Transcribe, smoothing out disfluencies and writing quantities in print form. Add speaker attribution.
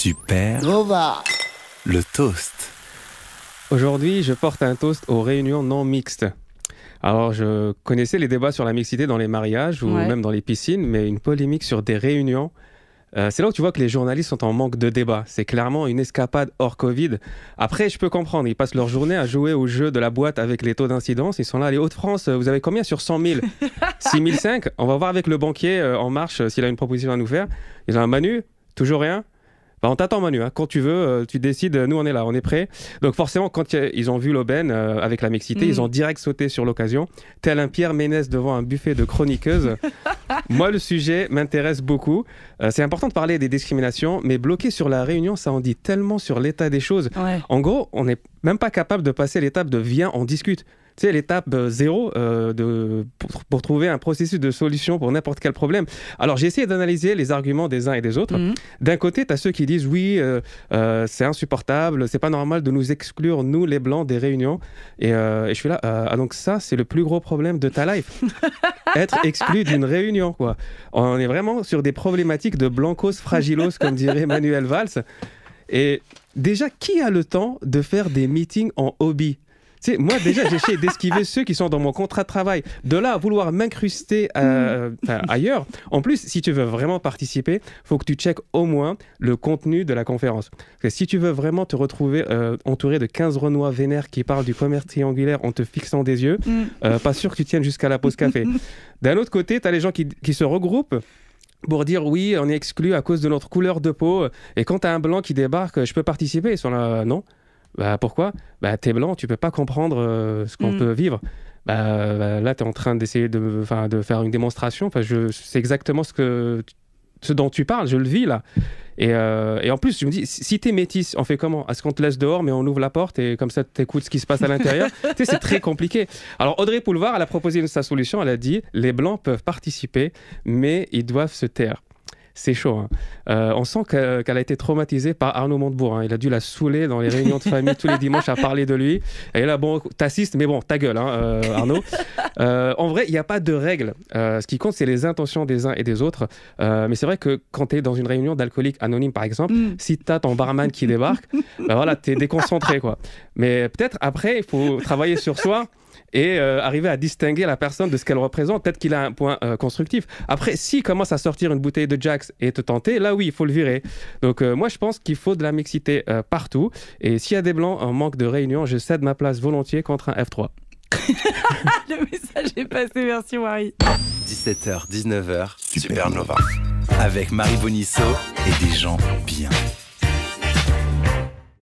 Speaker 1: Super
Speaker 2: Nova.
Speaker 1: le toast.
Speaker 3: Aujourd'hui, je porte un toast aux réunions non mixtes. Alors, je connaissais les débats sur la mixité dans les mariages ou même dans les piscines, mais une polémique sur des réunions, c'est là où tu vois que les journalistes sont en manque de débat. C'est clairement une escapade hors Covid. Après, je peux comprendre, ils passent leur journée à jouer au jeu de la boîte avec les taux d'incidence. Ils sont là, les Hauts-de-France, vous avez combien sur 100 000 6 500. On va voir avec le banquier En Marche s'il a une proposition à nous faire. Ils ont un Manu, toujours rien. Bah, on t'attend Manu, hein. Quand tu veux, tu décides, nous on est là, on est prêts. Donc forcément, quand ils ont vu l'aubaine avec la mixité, ils ont direct sauté sur l'occasion, tel un Pierre Ménès devant un buffet de chroniqueuses. Moi, le sujet m'intéresse beaucoup. C'est important de parler des discriminations, mais bloquer sur la réunion, ça en dit tellement sur l'état des choses. Ouais. En gros, on n'est même pas capable de passer l'étape de viens, on discute. Tu sais, l'étape zéro pour trouver un processus de solution pour n'importe quel problème. Alors, j'ai essayé d'analyser les arguments des uns et des autres. D'un côté, tu as ceux qui disent oui, c'est insupportable, c'est pas normal de nous exclure, nous les Blancs, des réunions. Et je suis là, donc ça, c'est le plus gros problème de ta life. Être exclu d'une réunion, quoi. On est vraiment sur des problématiques de blancos fragilos, comme dirait Manuel Valls. Et déjà, qui a le temps de faire des meetings en hobby ? Tu sais, moi, déjà, j'ai essayé d'esquiver ceux qui sont dans mon contrat de travail. De là à vouloir m'incruster ailleurs. En plus, si tu veux vraiment participer, il faut que tu checkes au moins le contenu de la conférence. Parce que si tu veux vraiment te retrouver entouré de 15 Renois vénères qui parlent du commerce triangulaire en te fixant des yeux, pas sûr que tu tiennes jusqu'à la pause café. D'un autre côté, tu as les gens qui se regroupent pour dire oui, on est exclu à cause de notre couleur de peau. Et quand tu as un blanc qui débarque, je peux participer. Ils sont là, non. Bah, pourquoi ? Bah, t'es blanc, tu peux pas comprendre ce qu'on peut vivre. Là, t'es en train d'essayer de faire une démonstration. C'est exactement ce dont tu parles, je le vis là. Et en plus, je me dis, si t'es métisse, on fait comment ? Est-ce qu'on te laisse dehors, mais on ouvre la porte et comme ça, t'écoutes ce qui se passe à l'intérieur ? Tu sais, c'est très compliqué. Alors, Audrey Pulvar, elle a proposé sa solution. Elle a dit, les Blancs peuvent participer, mais ils doivent se taire. C'est chaud. Hein. On sent qu'elle a été traumatisée par Arnaud Montebourg. Hein. Il a dû la saouler dans les réunions de famille tous les dimanches à parler de lui. Et là, bon, t'assistes, mais bon, ta gueule, hein, Arnaud. En vrai, il n'y a pas de règle. Ce qui compte, c'est les intentions des uns et des autres. Mais c'est vrai que quand tu es dans une réunion d'alcooliques anonymes, par exemple, si tu as ton barman qui débarque, voilà, tu es déconcentré, quoi. Mais peut-être après, il faut travailler sur soi et arriver à distinguer la personne de ce qu'elle représente. Peut-être qu'il a un point constructif. Après, s'il commence à sortir une bouteille de Jax et te tenter, là oui, il faut le virer. Donc moi, je pense qu'il faut de la mixité partout. Et s'il y a des Blancs en manque de réunion, je cède ma place volontiers contre un F3.
Speaker 4: Le message est passé, merci Marie.
Speaker 1: 17h, 19h, Supernova. Avec Marie Bonisso et des gens bien.